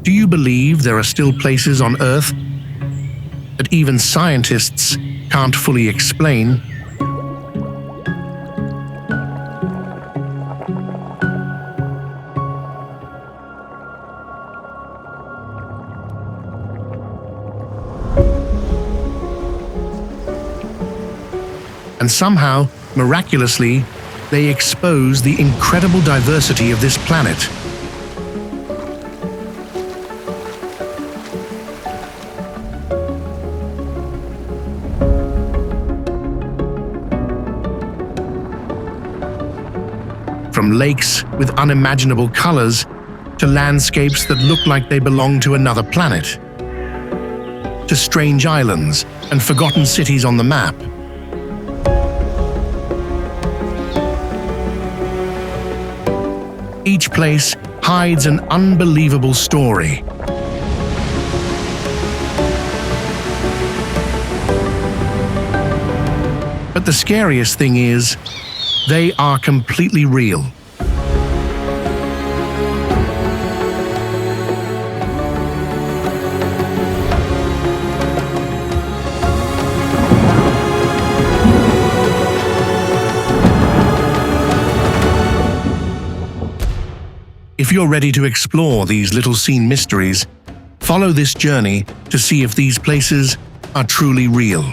Do you believe there are still places on Earth that even scientists can't fully explain? And somehow, miraculously, they expose the incredible diversity of this planet. From lakes with unimaginable colors to landscapes that look like they belong to another planet, to strange islands and forgotten cities on the map. Each place hides an unbelievable story. But the scariest thing is, they are completely real. If you're ready to explore these little-seen mysteries, follow this journey to see if these places are truly real.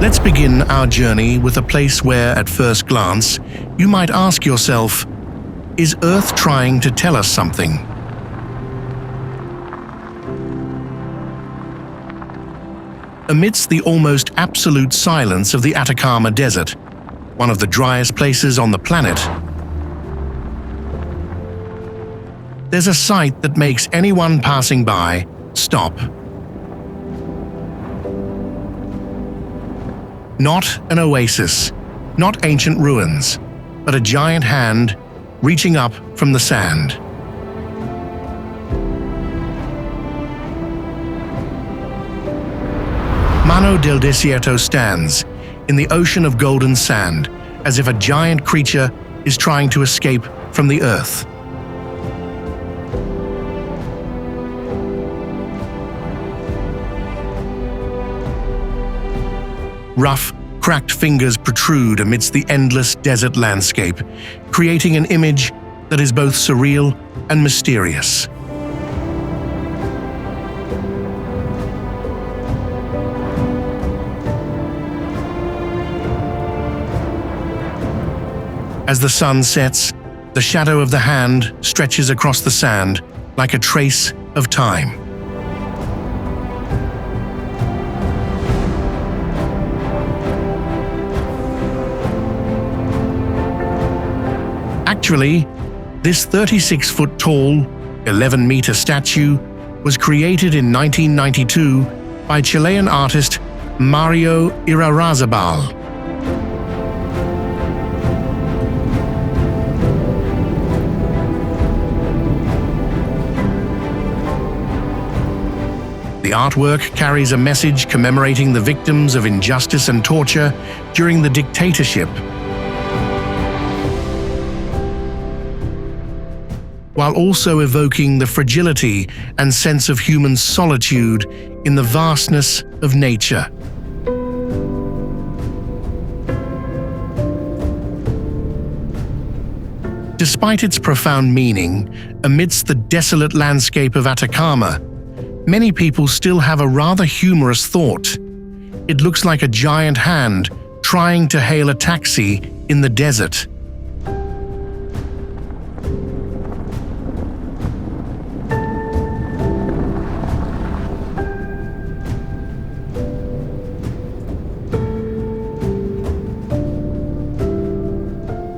Let's begin our journey with a place where, at first glance, you might ask yourself, is Earth trying to tell us something? Amidst the almost absolute silence of the Atacama Desert, one of the driest places on the planet, there's a sight that makes anyone passing by stop. Not an oasis, not ancient ruins, but a giant hand reaching up from the sand. Mano del Desierto stands in the ocean of golden sand, as if a giant creature is trying to escape from the earth. Rough, cracked fingers protrude amidst the endless desert landscape, creating an image that is both surreal and mysterious. As the sun sets, the shadow of the hand stretches across the sand like a trace of time. Actually, this 36-foot-tall, 11-meter statue was created in 1992 by Chilean artist Mario Irarrázaval. The artwork carries a message commemorating the victims of injustice and torture during the dictatorship, while also evoking the fragility and sense of human solitude in the vastness of nature. Despite its profound meaning, amidst the desolate landscape of Atacama, many people still have a rather humorous thought. It looks like a giant hand trying to hail a taxi in the desert.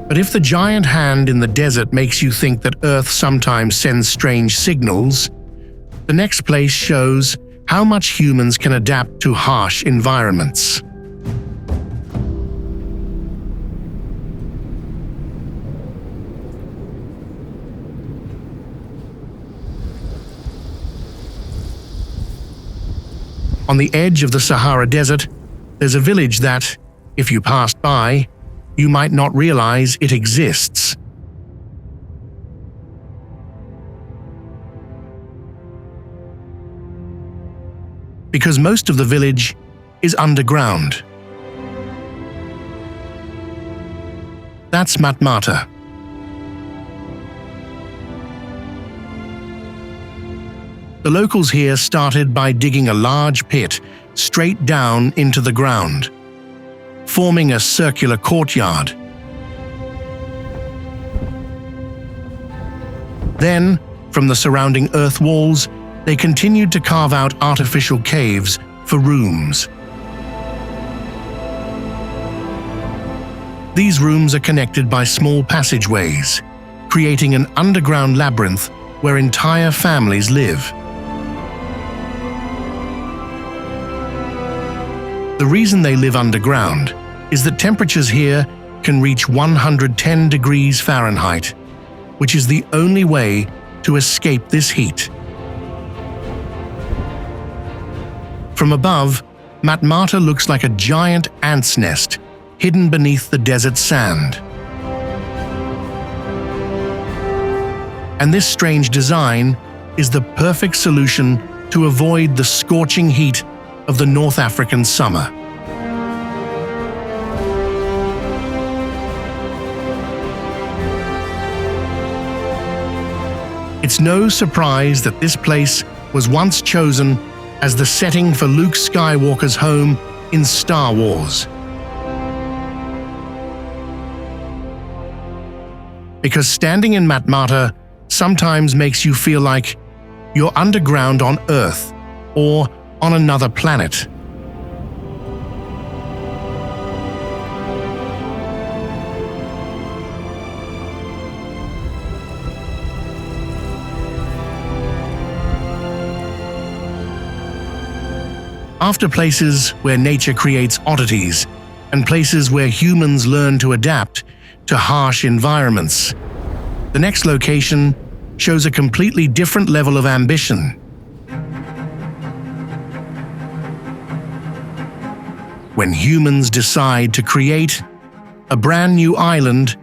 But But if the giant hand in the desert makes you think that Earth sometimes sends strange signals, the next place shows how much humans can adapt to harsh environments. On the edge of the Sahara Desert, there's a village that, if you passed by, you might not realize it exists. Because most of the village is underground. That's Matmata. The locals here started by digging a large pit straight down into the ground, forming a circular courtyard. Then, from the surrounding earth walls, they continued to carve out artificial caves for rooms. These rooms are connected by small passageways, creating an underground labyrinth where entire families live. The reason they live underground is that temperatures here can reach 110 degrees Fahrenheit, which is the only way to escape this heat. From above, Matmata looks like a giant ant's nest hidden beneath the desert sand. And this strange design is the perfect solution to avoid the scorching heat of the North African summer. It's no surprise that this place was once chosen as the setting for Luke Skywalker's home in Star Wars. Because standing in Matmata sometimes makes you feel like you're underground on Earth or on another planet. After places where nature creates oddities and places where humans learn to adapt to harsh environments, the next location shows a completely different level of ambition. When humans decide to create a brand new island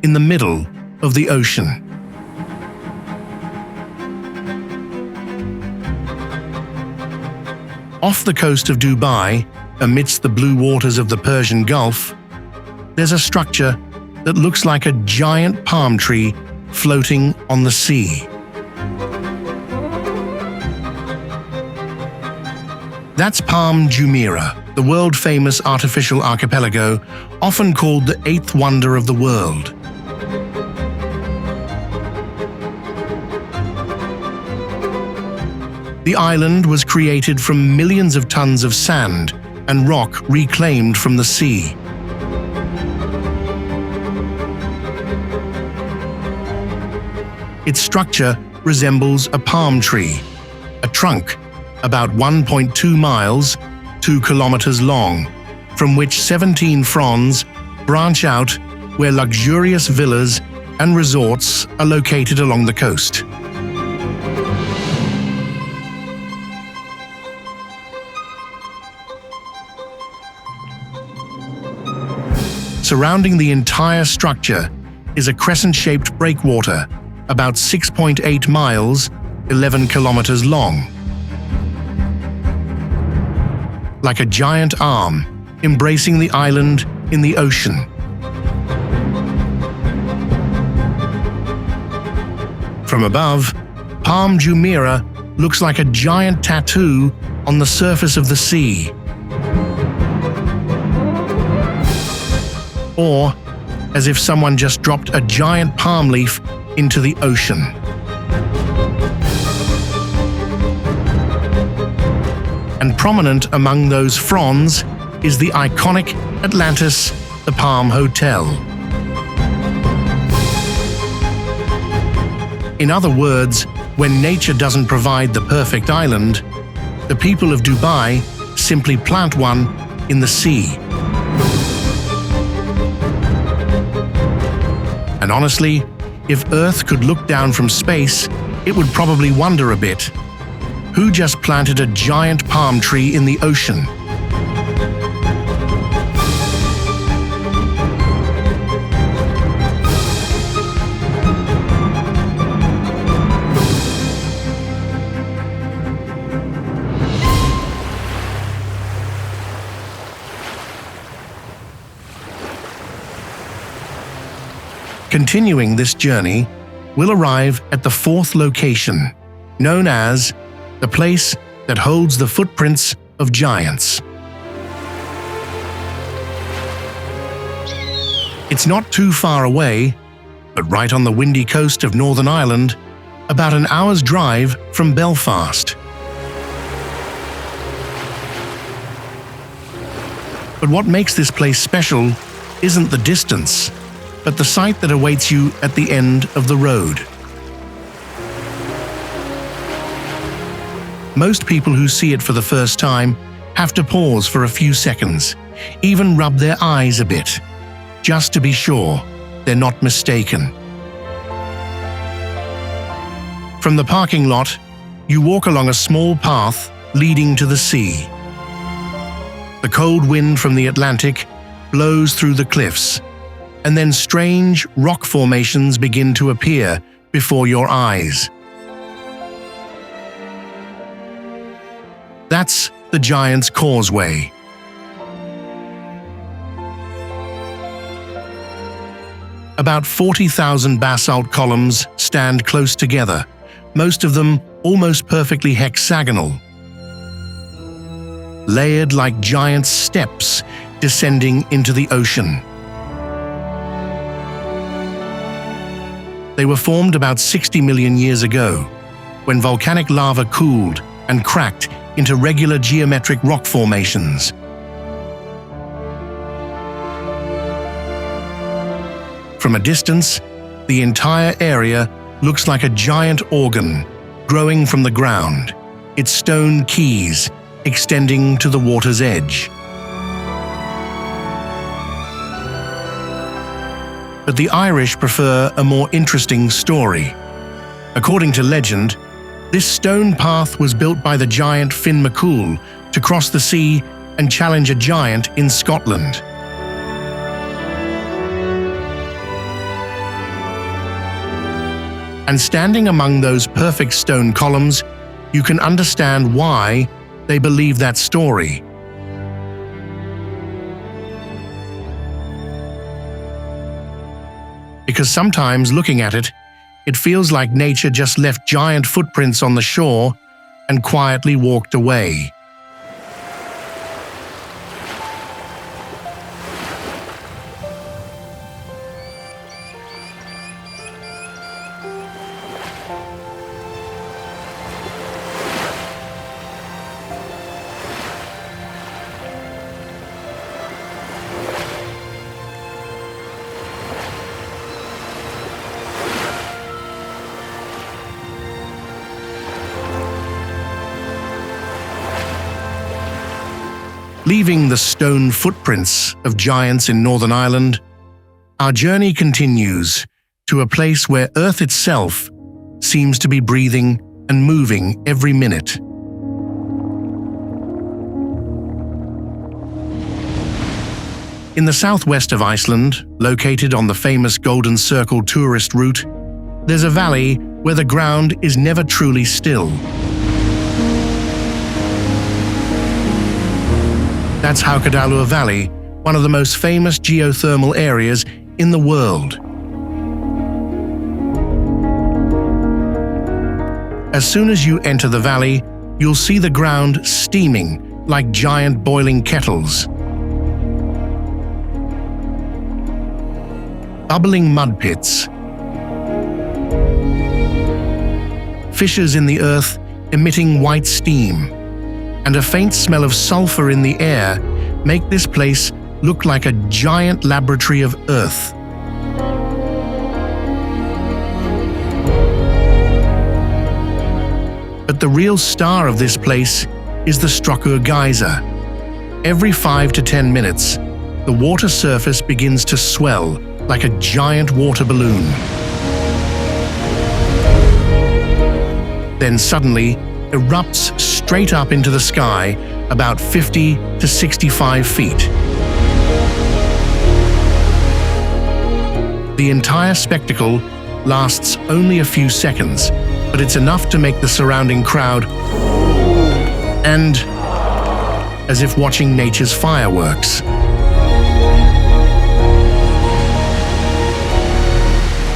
in the middle of the ocean. Off the coast of Dubai, amidst the blue waters of the Persian Gulf, there's a structure that looks like a giant palm tree floating on the sea. That's Palm Jumeirah, the world-famous artificial archipelago, often called the eighth wonder of the world. The island was created from millions of tons of sand and rock reclaimed from the sea. Its structure resembles a palm tree, a trunk about 1.2 miles, 2 kilometers long, from which 17 fronds branch out where luxurious villas and resorts are located along the coast. Surrounding the entire structure is a crescent-shaped breakwater, about 6.8 miles, 11 kilometers long. Like a giant arm embracing the island in the ocean. From above, Palm Jumeirah looks like a giant tattoo on the surface of the sea. Or as if someone just dropped a giant palm leaf into the ocean. And prominent among those fronds is the iconic Atlantis, the Palm Hotel. In other words, when nature doesn't provide the perfect island, the people of Dubai simply plant one in the sea. And honestly, if Earth could look down from space, it would probably wonder a bit. Who just planted a giant palm tree in the ocean? Continuing this journey, we'll arrive at the fourth location, known as the place that holds the footprints of giants. It's not too far away, but right on the windy coast of Northern Ireland, about an hour's drive from Belfast. But what makes this place special isn't the distance, but the sight that awaits you at the end of the road. Most people who see it for the first time have to pause for a few seconds, even rub their eyes a bit, just to be sure they're not mistaken. From the parking lot, you walk along a small path leading to the sea. The cold wind from the Atlantic blows through the cliffs, and then strange rock formations begin to appear before your eyes. That's the Giant's Causeway. About 40,000 basalt columns stand close together, most of them almost perfectly hexagonal, layered like giant steps descending into the ocean. They were formed about 60 million years ago, when volcanic lava cooled and cracked into regular geometric rock formations. From a distance, the entire area looks like a giant organ growing from the ground, its stone keys extending to the water's edge. But the Irish prefer a more interesting story. According to legend, this stone path was built by the giant Finn McCool to cross the sea and challenge a giant in Scotland. And standing among those perfect stone columns, you can understand why they believe that story. Because sometimes looking at it, it feels like nature just left giant footprints on the shore and quietly walked away. Leaving the stone footprints of giants in Northern Ireland, our journey continues to a place where Earth itself seems to be breathing and moving every minute. In the southwest of Iceland, located on the famous Golden Circle tourist route, there's a valley where the ground is never truly still. That's Hákadalur Valley, one of the most famous geothermal areas in the world. As soon as you enter the valley, you'll see the ground steaming like giant boiling kettles. Bubbling mud pits, fissures in the earth emitting white steam, and a faint smell of sulfur in the air make this place look like a giant laboratory of Earth. the real star of this place is the Strokkur geyser. Every 5 to 10 minutes, the water surface begins to swell like a giant water balloon. Then suddenly erupts straight up into the sky about 50 to 65 feet. The entire spectacle lasts only a few seconds, but it's enough to make the surrounding crowd and as if watching nature's fireworks.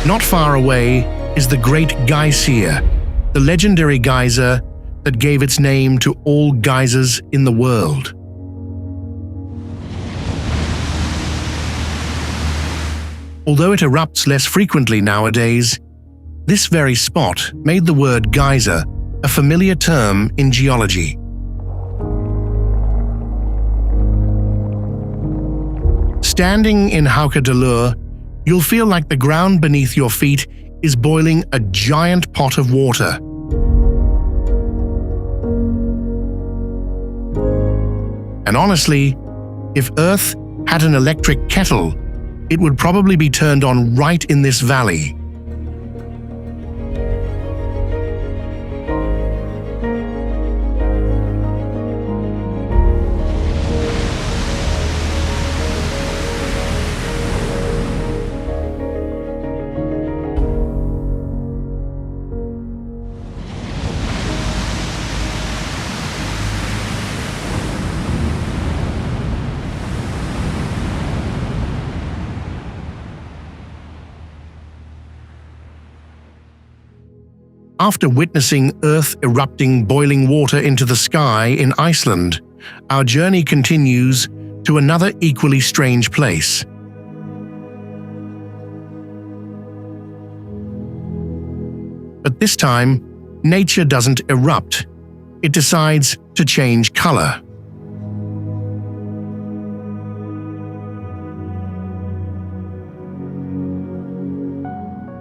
Not far away is the Great Geysir, the legendary geyser that gave its name to all geysers in the world. Although it erupts less frequently nowadays, this very spot made the word geyser a familiar term in geology. Standing in Hauke Delur, you'll feel like the ground beneath your feet is boiling a giant pot of water. And honestly, if Earth had an electric kettle, it would probably be turned on right in this valley. After witnessing Earth erupting boiling water into the sky in Iceland, our journey continues to another equally strange place. But this time, nature doesn't erupt. It decides to change color.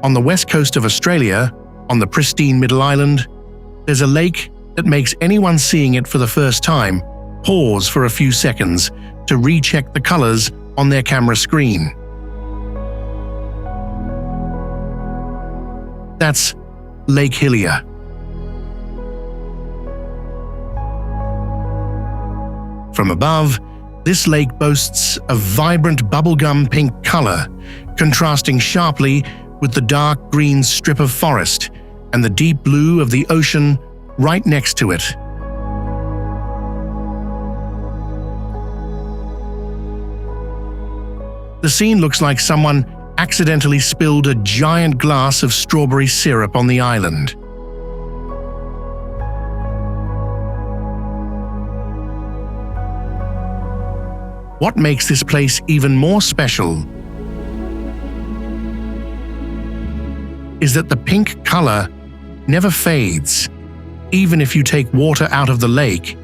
On the west coast of Australia, on the pristine Middle Island, there's a lake that makes anyone seeing it for the first time pause for a few seconds to recheck the colors on their camera screen. That's Lake Hillier. From above, this lake boasts a vibrant bubblegum pink color, contrasting sharply with the dark green strip of forest and the deep blue of the ocean right next to it. The scene looks like someone accidentally spilled a giant glass of strawberry syrup on the island. What makes this place even more special is that the pink color never fades. Even if you take water out of the lake,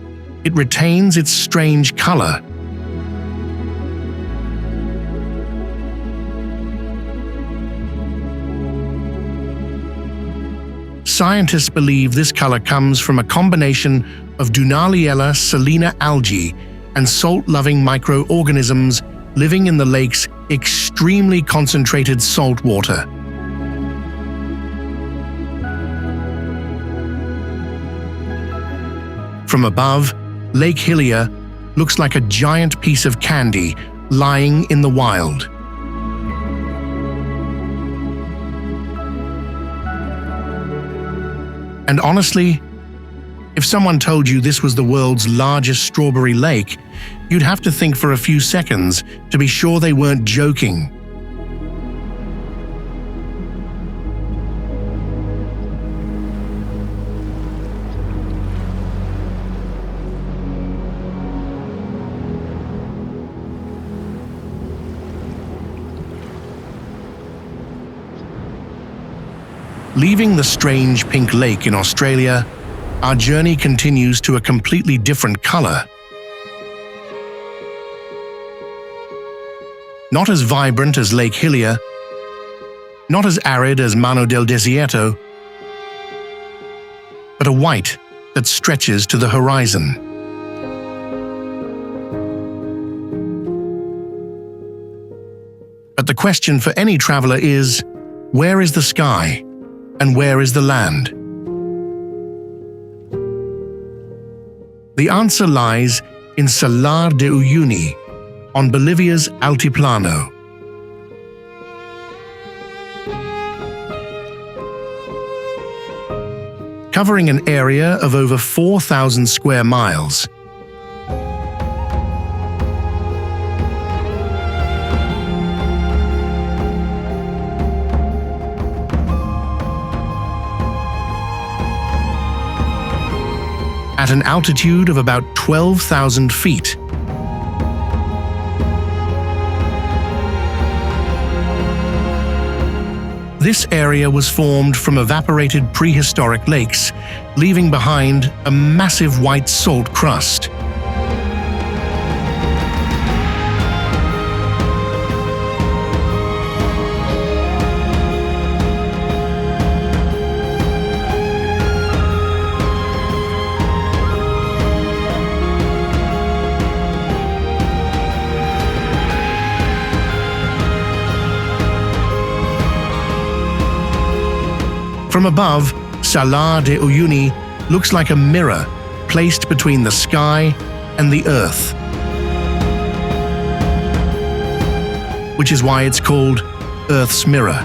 it retains its strange color. Scientists believe this color comes from a combination of Dunaliella salina algae and salt-loving microorganisms living in the lake's extremely concentrated salt water. From above, Lake Hillier looks like a giant piece of candy lying in the wild. And honestly, if someone told you this was the world's largest strawberry lake, you'd have to think for a few seconds to be sure they weren't joking. Leaving the strange pink lake in Australia, our journey continues to a completely different color. Not as vibrant as Lake Hillier, not as arid as Mano del Desierto, but a white that stretches to the horizon. But the question for any traveler is, where is the sky and where is the land? The answer lies in Salar de Uyuni, on Bolivia's Altiplano. Covering an area of over 4,000 square miles. At an altitude of about 12,000 feet. This area was formed from evaporated prehistoric lakes, leaving behind a massive white salt crust. From above, Salar de Uyuni looks like a mirror placed between the sky and the earth, which is why it's called Earth's Mirror.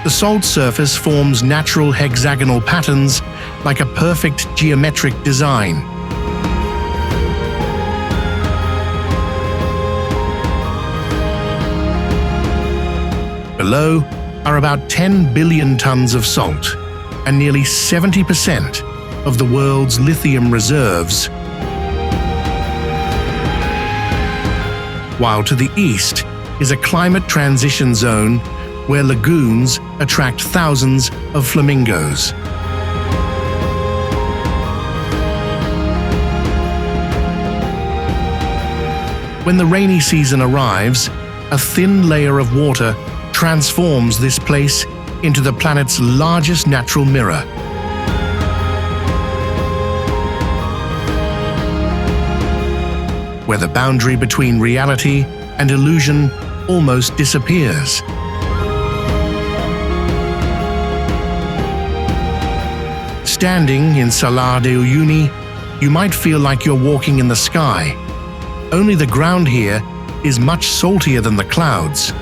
The salt surface forms natural hexagonal patterns like a perfect geometric design. Below are about 10 billion tons of salt and nearly 70% of the world's lithium reserves. While to the east is a climate transition zone where lagoons attract thousands of flamingos. When the rainy season arrives, a thin layer of water transforms this place into the planet's largest natural mirror. Where the boundary between reality and illusion almost disappears. Standing in Salar de Uyuni, you might feel like you're walking in the sky. Only the ground here is much saltier than the clouds.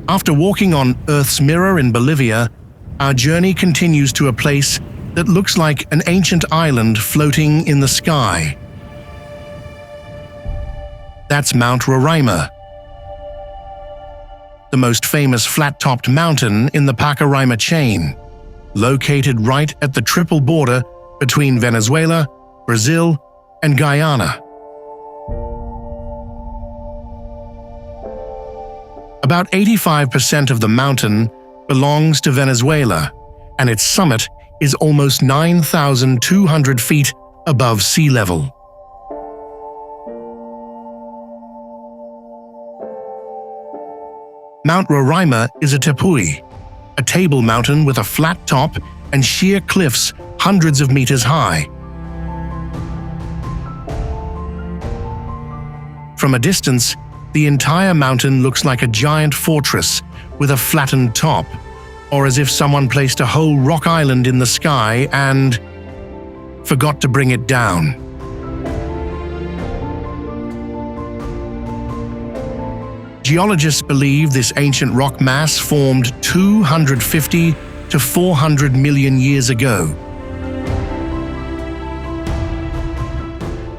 After walking on Earth's Mirror in Bolivia, our journey continues to a place that looks like an ancient island floating in the sky. That's Mount Roraima, the most famous flat-topped mountain in the Pacaraima chain, located right at the triple border between Venezuela, Brazil, and Guyana. About 85% of the mountain belongs to Venezuela, and its summit is almost 9,200 feet above sea level. Mount Roraima is a tepui, a table mountain with a flat top and sheer cliffs hundreds of meters high. From a distance, the entire mountain looks like a giant fortress with a flattened top, or as if someone placed a whole rock island in the sky and forgot to bring it down. Geologists believe this ancient rock mass formed 250 to 400 million years ago,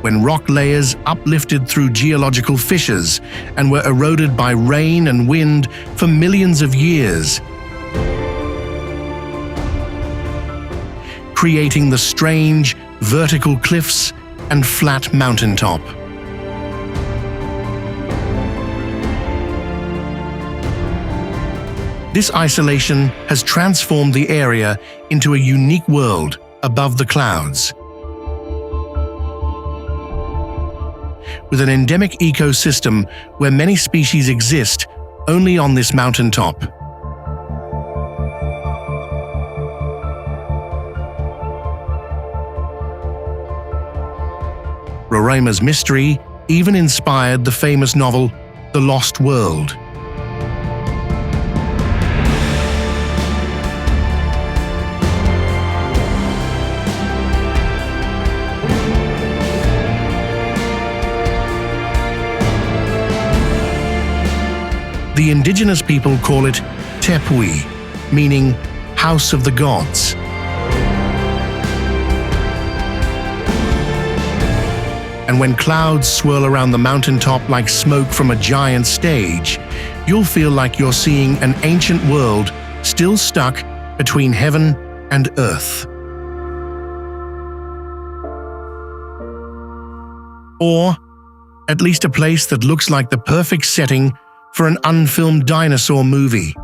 when rock layers uplifted through geological fissures and were eroded by rain and wind for millions of years, creating the strange vertical cliffs and flat mountaintop. This isolation has transformed the area into a unique world above the clouds. With an endemic ecosystem where many species exist only on this mountaintop. Roraima's mystery even inspired the famous novel The Lost World. The indigenous people call it Tepui, meaning House of the Gods. And when clouds swirl around the mountaintop like smoke from a giant stage, you'll feel like you're seeing an ancient world still stuck between heaven and earth. Or at least a place that looks like the perfect setting for an unfilmed dinosaur movie.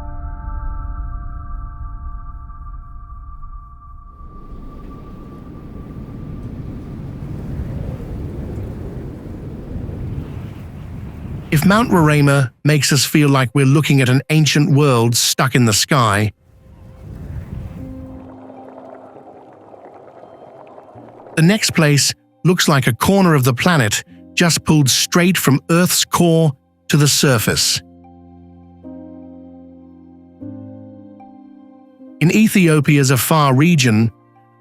If Mount Roraima makes us feel like we're looking at an ancient world stuck in the sky, the next place looks like a corner of the planet just pulled straight from Earth's core to the surface. In Ethiopia's Afar region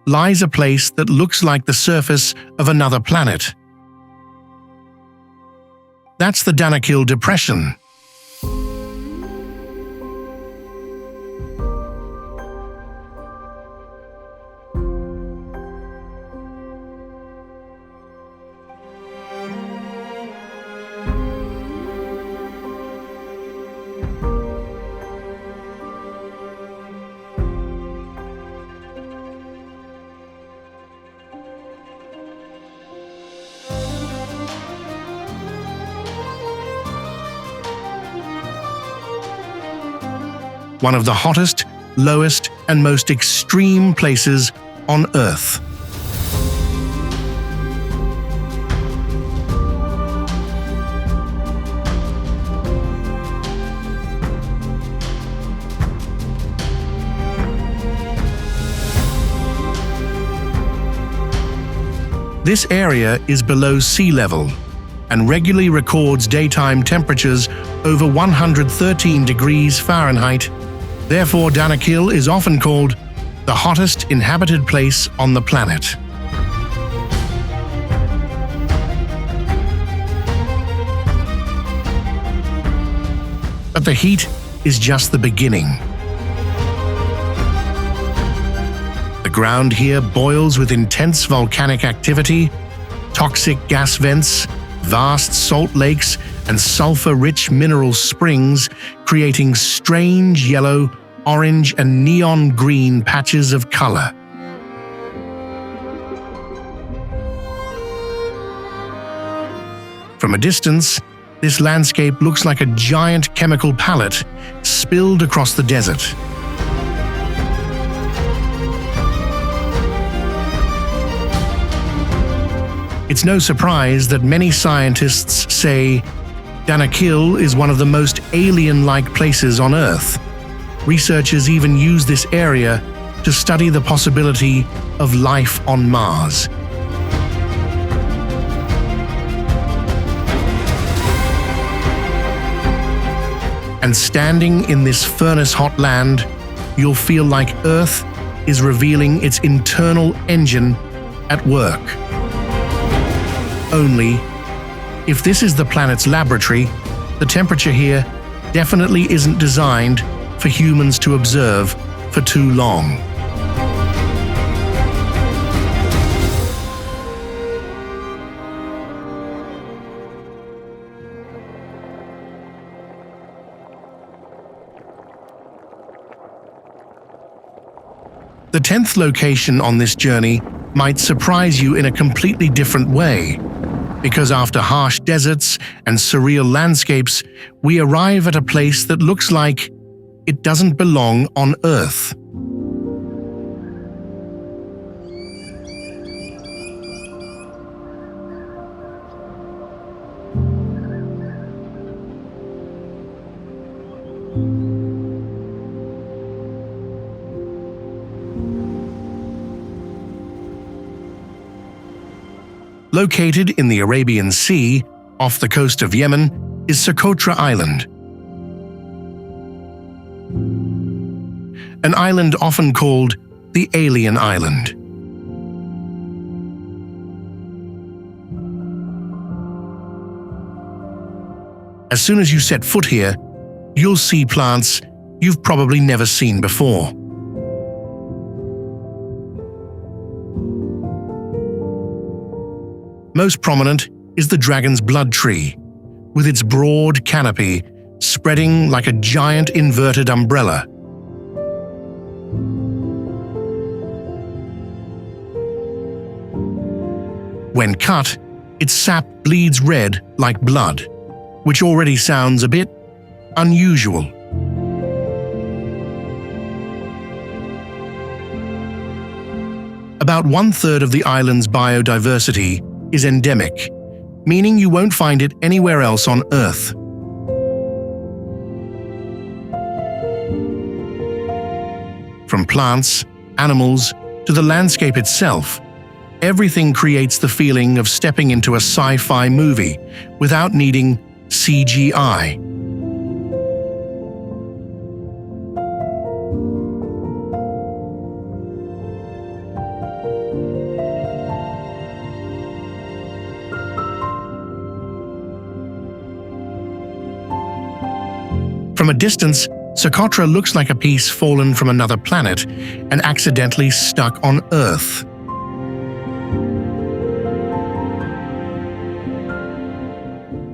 lies a place that looks like the surface of another planet. That's the Danakil Depression. One of the hottest, lowest, and most extreme places on Earth. This area is below sea level and regularly records daytime temperatures over 113 degrees Fahrenheit. Therefore, Danakil is often called the hottest inhabited place on the planet. But the heat is just the beginning. The ground here boils with intense volcanic activity, toxic gas vents, vast salt lakes, and sulfur-rich mineral springs, creating strange yellow, orange, and neon green patches of color. From a distance, this landscape looks like a giant chemical palette spilled across the desert. It's no surprise that many scientists say Danakil is one of the most alien-like places on Earth. Researchers even use this area to study the possibility of life on Mars. And standing in this furnace-hot land, you'll feel like Earth is revealing its internal engine at work. Only, if this is the planet's laboratory, the temperature here definitely isn't designed for humans to observe for too long. The 10th location on this journey might surprise you in a completely different way, because after harsh deserts and surreal landscapes, we arrive at a place that looks like it doesn't belong on Earth. Located in the Arabian Sea, off the coast of Yemen, is Socotra Island. An island often called the Alien Island. As soon as you set foot here, you'll see plants you've probably never seen before. Most prominent is the dragon's blood tree, with its broad canopy spreading like a giant inverted umbrella. When cut, its sap bleeds red like blood, which already sounds a bit unusual. About 1/3 of the island's biodiversity is endemic, meaning you won't find it anywhere else on Earth. From plants, animals, to the landscape itself, everything creates the feeling of stepping into a sci-fi movie without needing CGI. From a distance, Socotra looks like a piece fallen from another planet and accidentally stuck on Earth.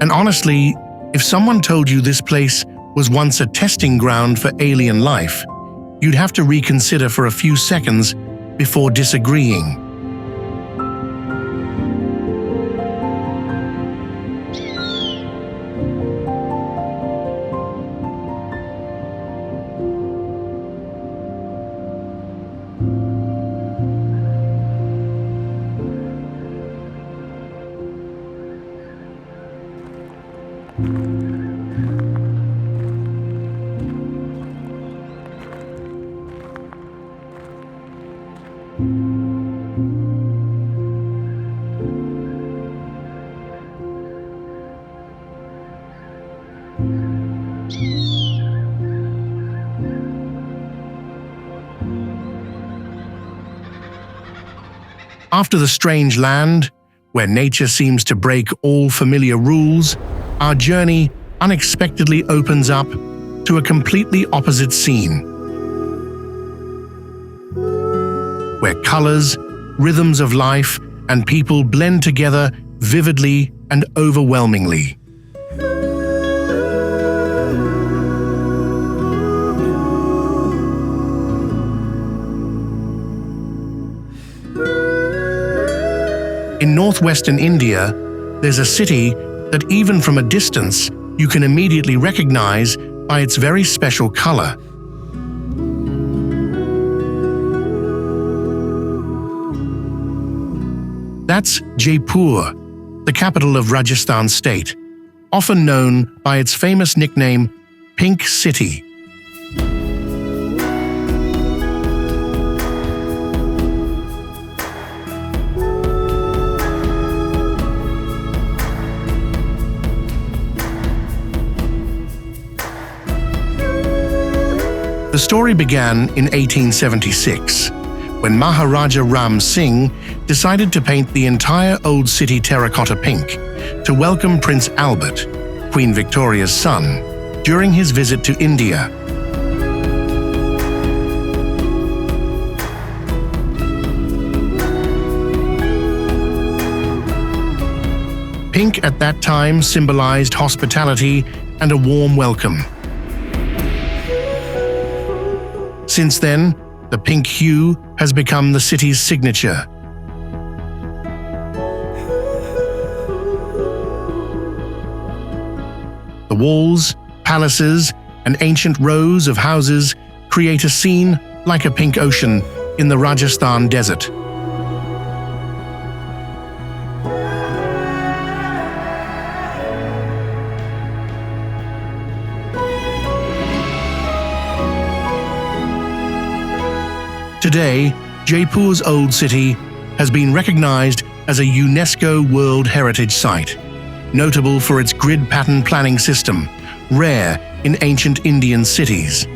And honestly, if someone told you this place was once a testing ground for alien life, you'd have to reconsider for a few seconds before disagreeing. After the strange land, where nature seems to break all familiar rules, our journey unexpectedly opens up to a completely opposite scene, where colors, rhythms of life, and people blend together vividly and overwhelmingly. In northwestern India, there's a city that even from a distance you can immediately recognize by its very special color. That's Jaipur, the capital of Rajasthan state, often known by its famous nickname, Pink City. The story began in 1876, when Maharaja Ram Singh decided to paint the entire old city terracotta pink to welcome Prince Albert, Queen Victoria's son, during his visit to India. Pink at that time symbolized hospitality and a warm welcome. Since then, the pink hue has become the city's signature. The walls, palaces, and ancient rows of houses create a scene like a pink ocean in the Rajasthan desert. Today, Jaipur's old city has been recognized as a UNESCO World Heritage Site, notable for its grid pattern planning system, rare in ancient Indian cities.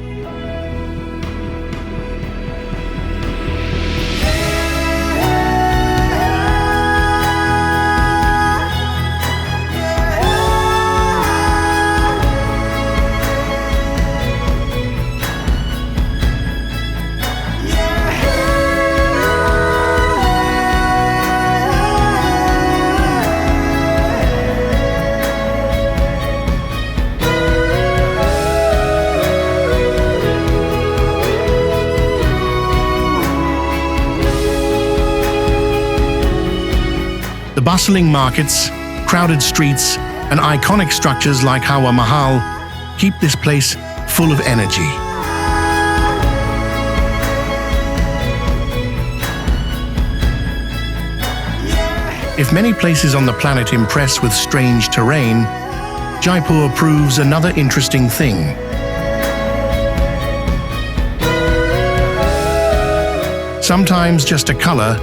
The bustling markets, crowded streets, and iconic structures like Hawa Mahal keep this place full of energy. If many places on the planet impress with strange terrain, Jaipur proves another interesting thing. Sometimes just a color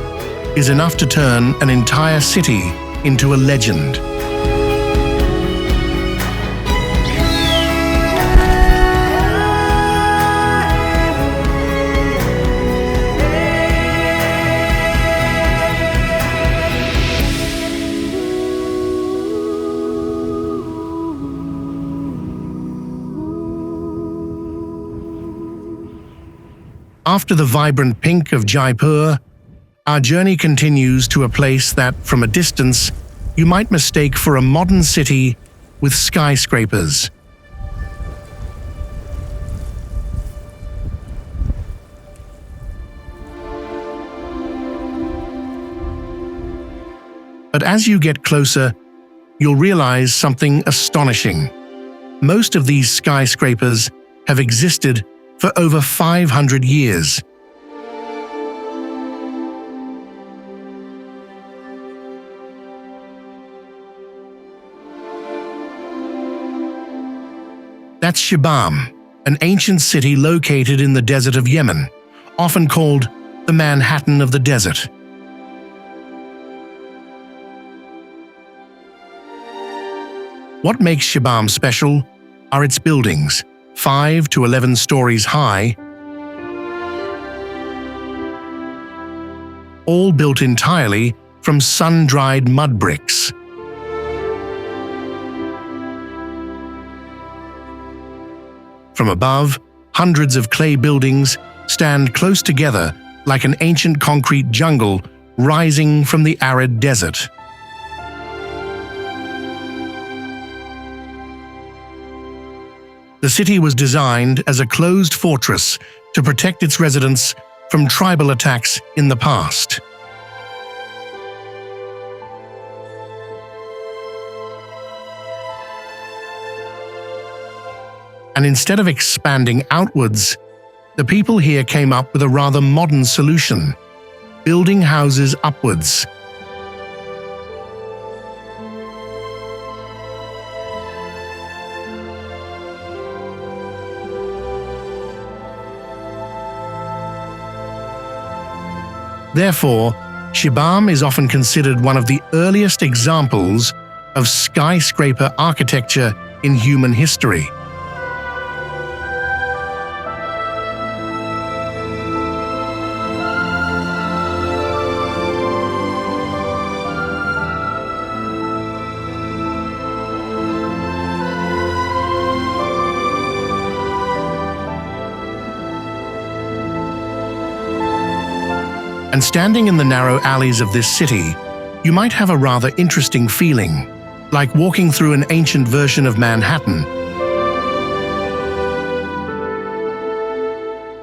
is enough to turn an entire city into a legend. After the vibrant pink of Jaipur, our journey continues to a place that, from a distance, you might mistake for a modern city with skyscrapers. But as you get closer, you'll realize something astonishing. Most of these skyscrapers have existed for over 500 years. That's Shibam, an ancient city located in the desert of Yemen, often called the Manhattan of the desert. What makes Shibam special are its buildings, 5 to 11 stories high, all built entirely from sun-dried mud bricks. From above, hundreds of clay buildings stand close together like an ancient concrete jungle rising from the arid desert. The city was designed as a closed fortress to protect its residents from tribal attacks in the past. And instead of expanding outwards, the people here came up with a rather modern solution: building houses upwards. Therefore, Shibam is often considered one of the earliest examples of skyscraper architecture in human history. And standing in the narrow alleys of this city, you might have a rather interesting feeling, like walking through an ancient version of Manhattan.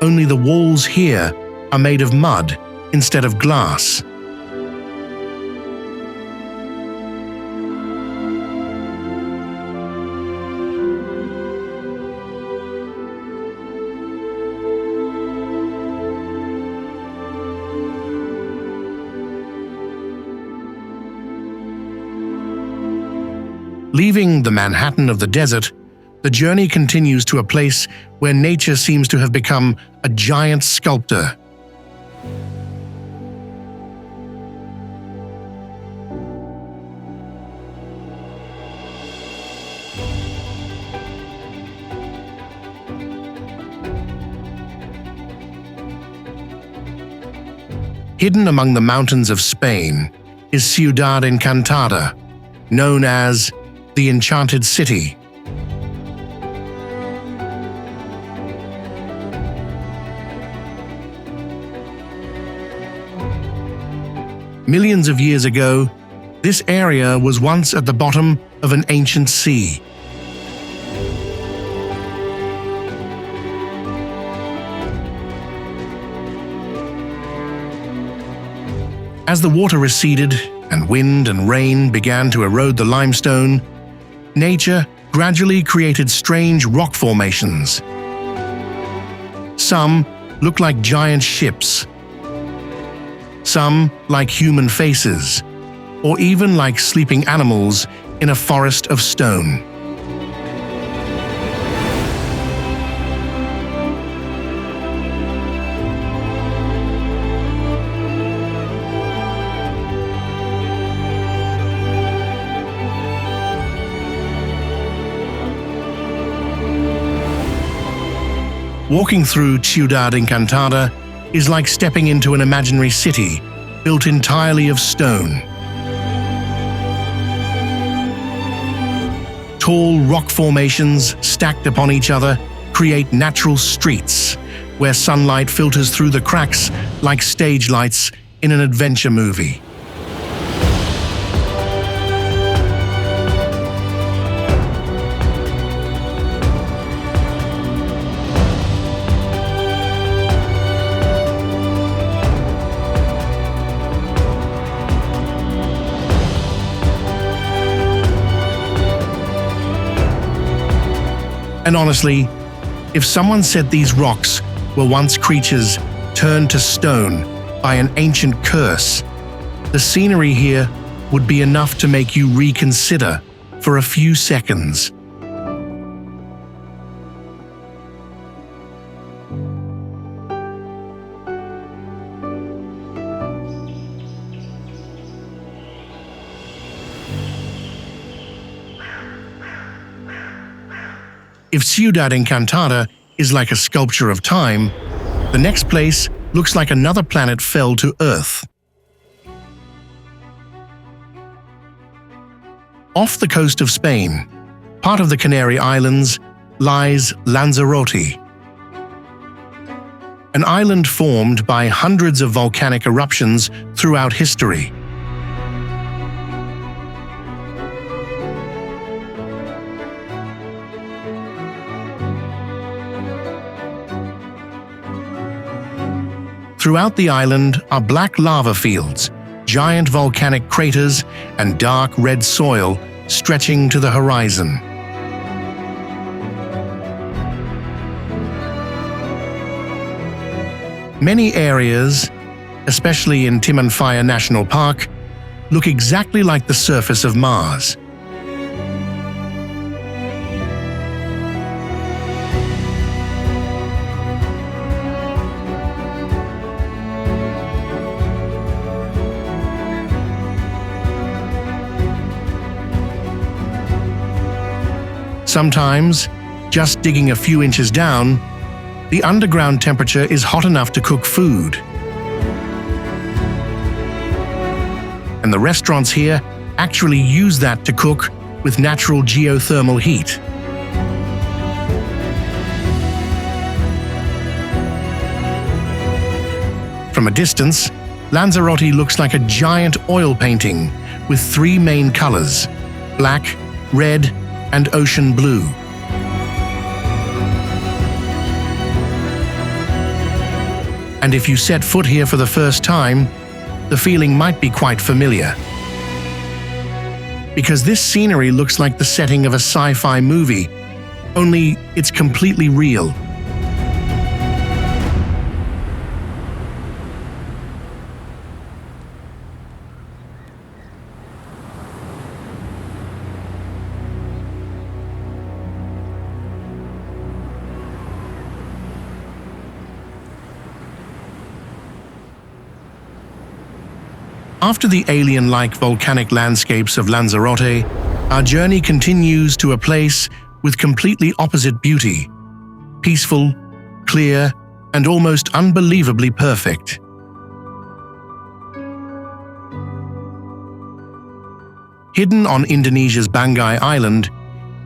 Only the walls here are made of mud instead of glass. Leaving the Manhattan of the desert, the journey continues to a place where nature seems to have become a giant sculptor. Hidden among the mountains of Spain is Ciudad Encantada, known as the Enchanted City. Millions of years ago, this area was once at the bottom of an ancient sea. As the water receded and wind and rain began to erode the limestone, nature gradually created strange rock formations. Some look like giant ships, some like human faces, or even like sleeping animals in a forest of stone. Walking through Ciudad Encantada is like stepping into an imaginary city built entirely of stone. Tall rock formations stacked upon each other create natural streets where sunlight filters through the cracks like stage lights in an adventure movie. And honestly, if someone said these rocks were once creatures turned to stone by an ancient curse, the scenery here would be enough to make you reconsider for a few seconds. If Ciudad Encantada is like a sculpture of time, the next place looks like another planet fell to Earth. Off the coast of Spain, part of the Canary Islands, lies Lanzarote, an island formed by hundreds of volcanic eruptions throughout history. Throughout the island are black lava fields, giant volcanic craters, and dark red soil stretching to the horizon. Many areas, especially in Timanfaya National Park, look exactly like the surface of Mars. Sometimes, just digging a few inches down, the underground temperature is hot enough to cook food. And the restaurants here actually use that to cook with natural geothermal heat. From a distance, Lanzarote looks like a giant oil painting with three main colors: black, red, and ocean blue. And if you set foot here for the first time, the feeling might be quite familiar. Because this scenery looks like the setting of a sci-fi movie, only it's completely real. After the alien-like volcanic landscapes of Lanzarote, our journey continues to a place with completely opposite beauty: peaceful, clear, and almost unbelievably perfect. Hidden on Indonesia's Bangai Island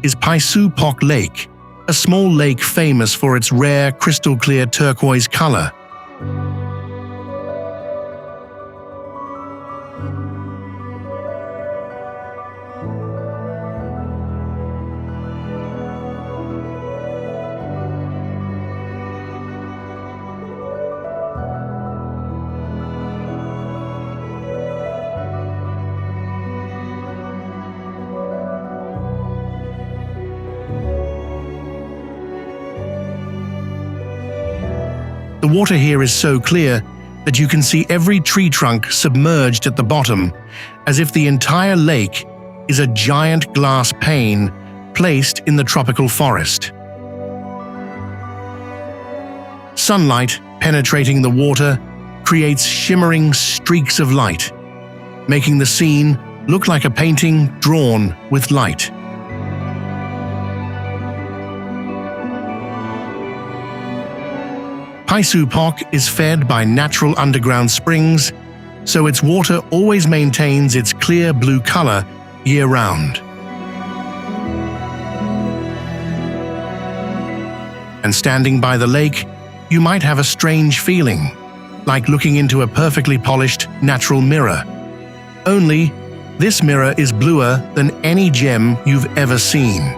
is Pyupac Lake, a small lake famous for its rare, crystal-clear turquoise color. The water here is so clear that you can see every tree trunk submerged at the bottom, as if the entire lake is a giant glass pane placed in the tropical forest. Sunlight penetrating the water creates shimmering streaks of light, making the scene look like a painting drawn with light. Pyupac is fed by natural underground springs, so its water always maintains its clear blue color year-round. And standing by the lake, you might have a strange feeling, like looking into a perfectly polished natural mirror. Only, this mirror is bluer than any gem you've ever seen.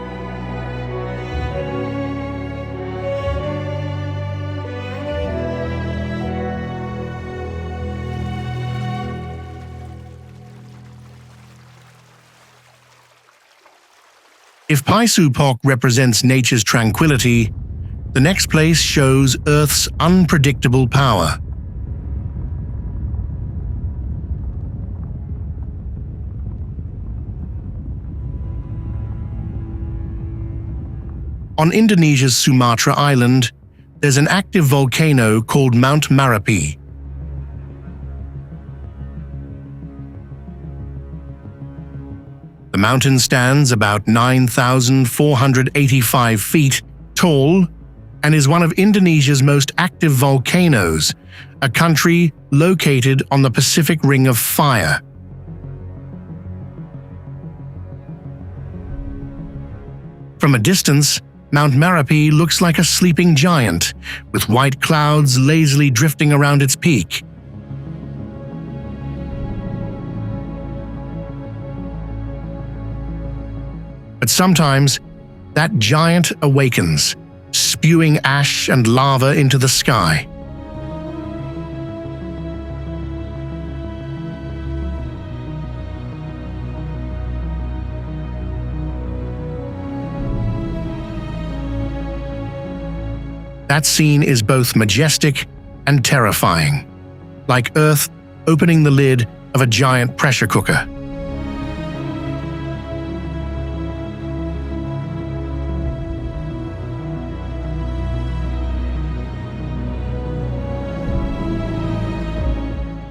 If Pyupac represents nature's tranquility, the next place shows Earth's unpredictable power. On Indonesia's Sumatra Island, there's an active volcano called Mount Marapi. The mountain stands about 9,485 feet tall and is one of Indonesia's most active volcanoes, a country located on the Pacific Ring of Fire. From a distance, Mount Marapi looks like a sleeping giant, with white clouds lazily drifting around its peak. But sometimes, that giant awakens, spewing ash and lava into the sky. That scene is both majestic and terrifying, like Earth opening the lid of a giant pressure cooker.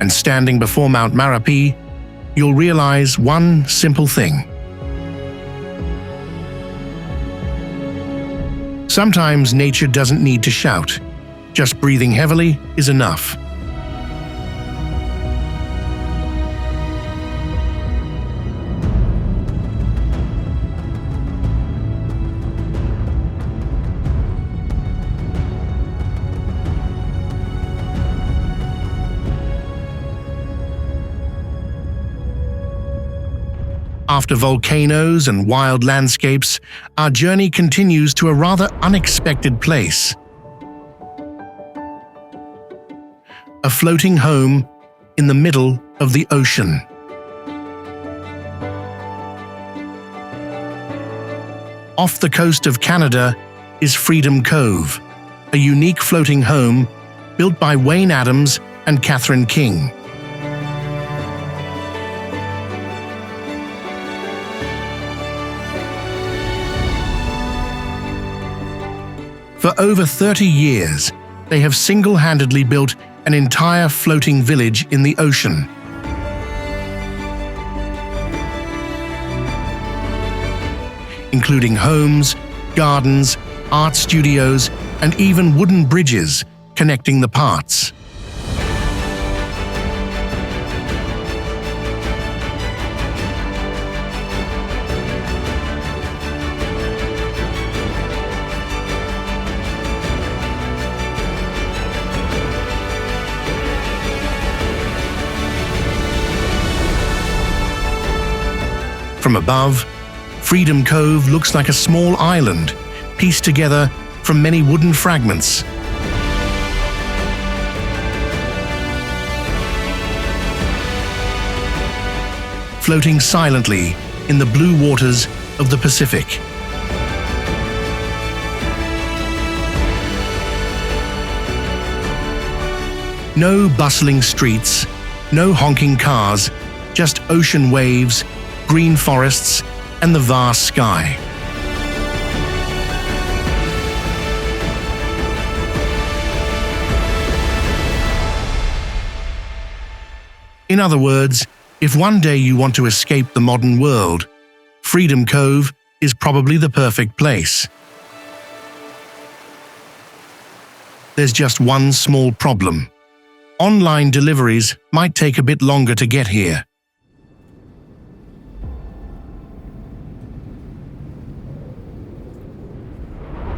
And standing before Mount Marapi, you'll realize one simple thing. Sometimes nature doesn't need to shout. Just breathing heavily is enough. After volcanoes and wild landscapes, our journey continues to a rather unexpected place. A floating home in the middle of the ocean. Off the coast of Canada is Freedom Cove, a unique floating home built by Wayne Adams and Catherine King. For over 30 years, they have single-handedly built an entire floating village in the ocean. including homes, gardens, art studios, and even wooden bridges connecting the parts. From above, Freedom Cove looks like a small island, pieced together from many wooden fragments. Floating silently in the blue waters of the Pacific. No bustling streets, no honking cars, just ocean waves, green forests, and the vast sky. In other words, if one day you want to escape the modern world, Freedom Cove is probably the perfect place. There's just one small problem. Online deliveries might take a bit longer to get here.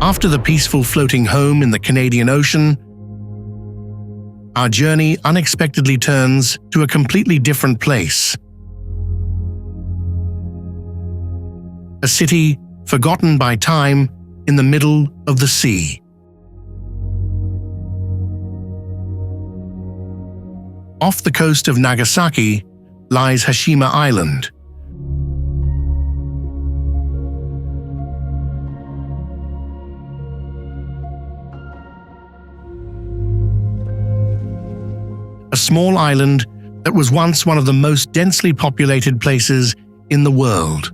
After the peaceful floating home in the Canadian Ocean, our journey unexpectedly turns to a completely different place. A city forgotten by time in the middle of the sea. Off the coast of Nagasaki lies Hashima Island. A small island that was once one of the most densely populated places in the world.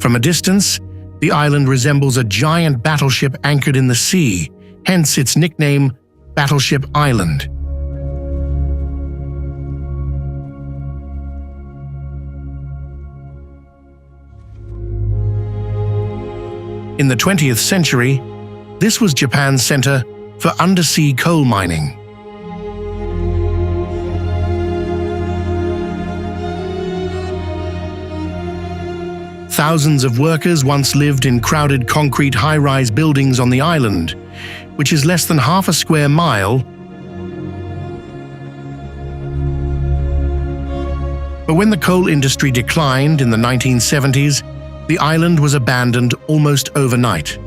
From a distance, the island resembles a giant battleship anchored in the sea, hence its nickname, Battleship Island. In the 20th century, this was Japan's center for undersea coal mining. Thousands of workers once lived in crowded concrete high-rise buildings on the island, which is less than half a square mile. But when the coal industry declined in the 1970s, the island was abandoned almost overnight.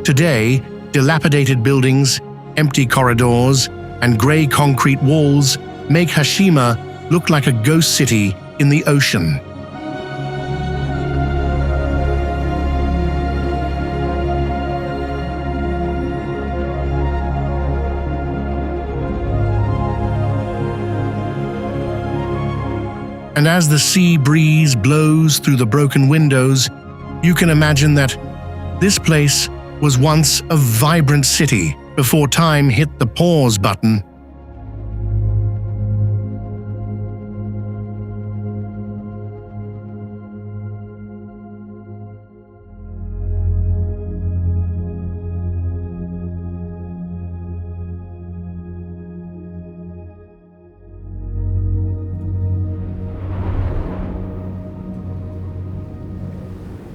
Today, dilapidated buildings, empty corridors, and grey concrete walls make Hashima look like a ghost city in the ocean. And as the sea breeze blows through the broken windows, you can imagine that this place was once a vibrant city before time hit the pause button.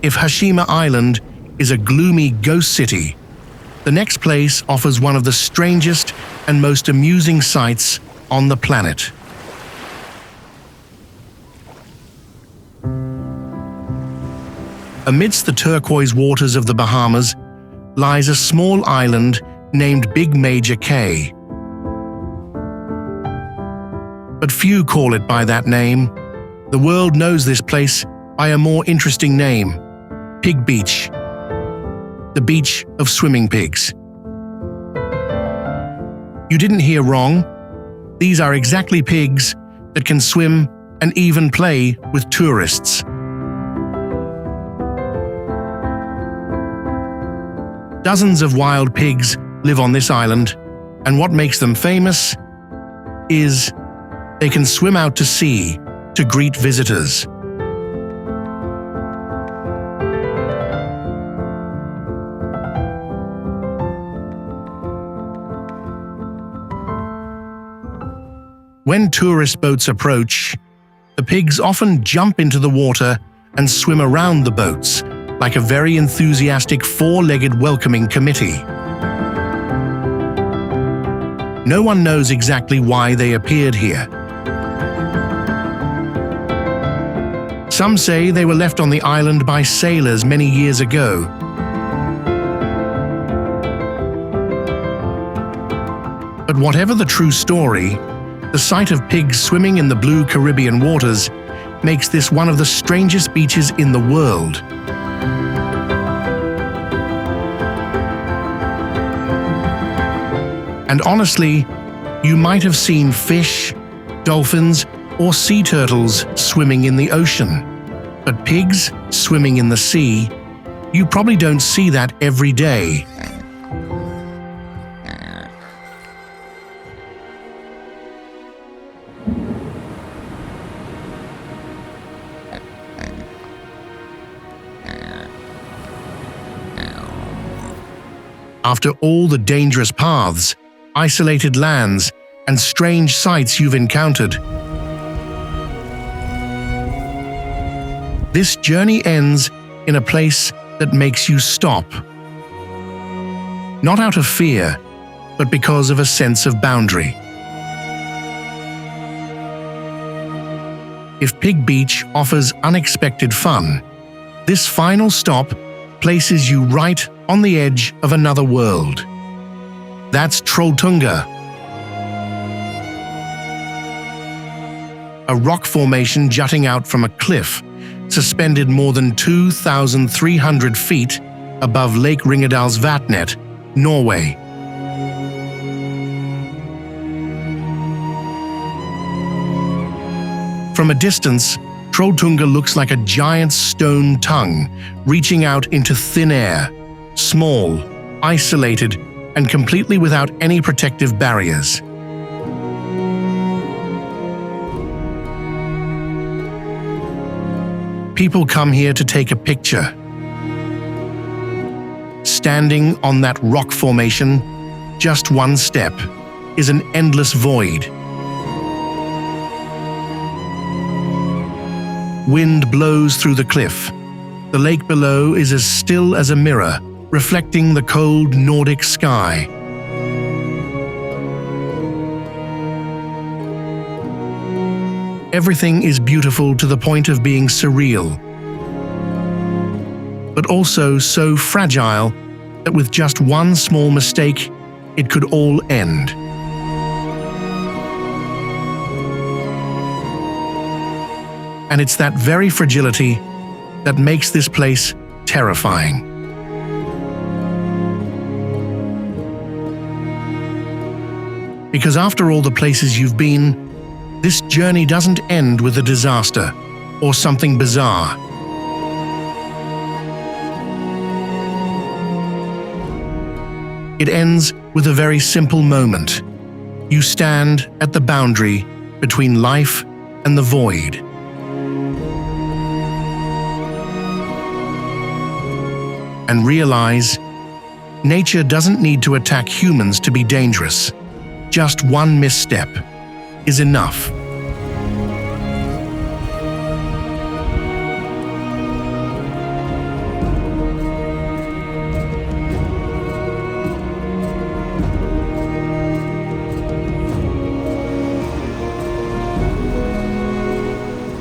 If Hashima Island is a gloomy ghost city, the next place offers one of the strangest and most amusing sights on the planet. Amidst the turquoise waters of the Bahamas lies a small island named Big Major Cay. But few call it by that name. The world knows this place by a more interesting name, Pig Beach, the beach of swimming pigs. You didn't hear wrong. These are exactly pigs that can swim and even play with tourists. Dozens of wild pigs live on this island, and what makes them famous is they can swim out to sea to greet visitors. When tourist boats approach, the pigs often jump into the water and swim around the boats like a very enthusiastic four-legged welcoming committee. No one knows exactly why they appeared here. Some say they were left on the island by sailors many years ago. But whatever the true story, the sight of pigs swimming in the blue Caribbean waters makes this one of the strangest beaches in the world. And honestly, you might have seen fish, dolphins, or sea turtles swimming in the ocean. But pigs swimming in the sea, you probably don't see that every day. After all the dangerous paths, isolated lands, and strange sights you've encountered, this journey ends in a place that makes you stop. Not out of fear, but because of a sense of boundary. If Pig Beach offers unexpected fun, this final stop places you right on the edge of another world. That's Trolltunga, a rock formation jutting out from a cliff, suspended more than 2,300 feet above Lake Ringedalsvatnet, Norway. From a distance, Trolltunga looks like a giant stone tongue reaching out into thin air, small, isolated, and completely without any protective barriers. People come here to take a picture. Standing on that rock formation, just one step, is an endless void. Wind blows through the cliff. The lake below is as still as a mirror, reflecting the cold Nordic sky. Everything is beautiful to the point of being surreal, but also so fragile that with just one small mistake, it could all end. And it's that very fragility that makes this place terrifying. Because after all the places you've been, this journey doesn't end with a disaster or something bizarre. It ends with a very simple moment. You stand at the boundary between life and the void. And realize nature doesn't need to attack humans to be dangerous. Just one misstep is enough.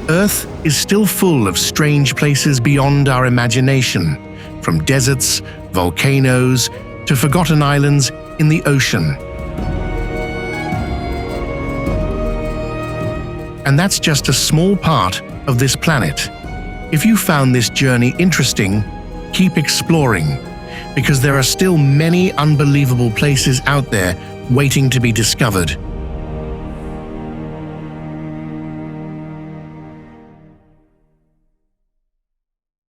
Earth is still full of strange places beyond our imagination, from deserts, volcanoes, to forgotten islands in the ocean. And that's just a small part of this planet. If you found this journey interesting, keep exploring, because there are still many unbelievable places out there waiting to be discovered.